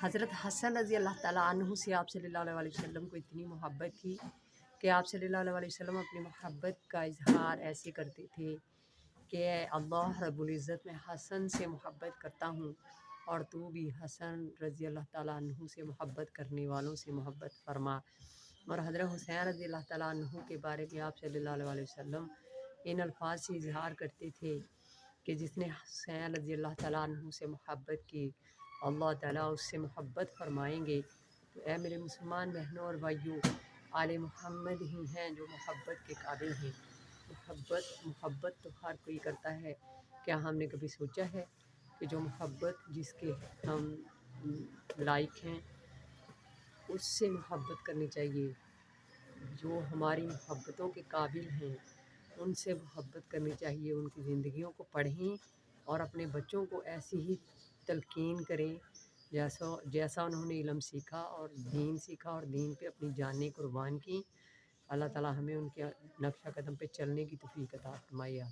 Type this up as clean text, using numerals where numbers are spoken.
हज़रत हसन रज़ी अल्लाह ताला अन्हु से आप सल्लल्लाहु अलैहि वसल्लम को इतनी मोहब्बत थी कि आप सल्लल्लाहु अलैहि वसल्लम अपनी मोहब्बत का इजहार ऐसे करते थे कि अल्लाह रब्बुल इज़्ज़त मैं हसन से मोहब्बत करता हूँ और तू भी हसन रज़ी अल्लाह ताला अन्हु से मोहब्बत करने वालों से मोहब्बत फरमा। और हज़रत हुसैन रज़ी अल्लाह ताला अन्हु के बारे में आप सल्लल्लाहु अलैहि वसल्लम इन अल्फाज से इजहार करते थे कि जिसने हुसैन रज़ी अल्लाह ताला अन्हु से मोहब्बत की अल्लाह ताला उससे मोहब्बत फरमाएंगे। तो ऐ मेरे मुसलमान बहनों और भाइयों, आले मोहम्मद ही हैं जो मोहब्बत के काबिल हैं। मोहब्बत तो हर कोई करता है। क्या हमने कभी सोचा है कि जो मोहब्बत जिसके हम लायक हैं उससे मोहब्बत करनी चाहिए, जो हमारी मोहब्बतों के काबिल हैं उनसे मोहब्बत करनी चाहिए। उनकी ज़िंदगियों को पढ़ें और अपने बच्चों को ऐसी ही तलकीन करें जैसा उन्होंने इल्म सीखा और दीन पे अपनी जानें कुर्बान की। अल्लाह ताला हमें उनके नक्शा कदम पे चलने की तौफीक अता फरमाए।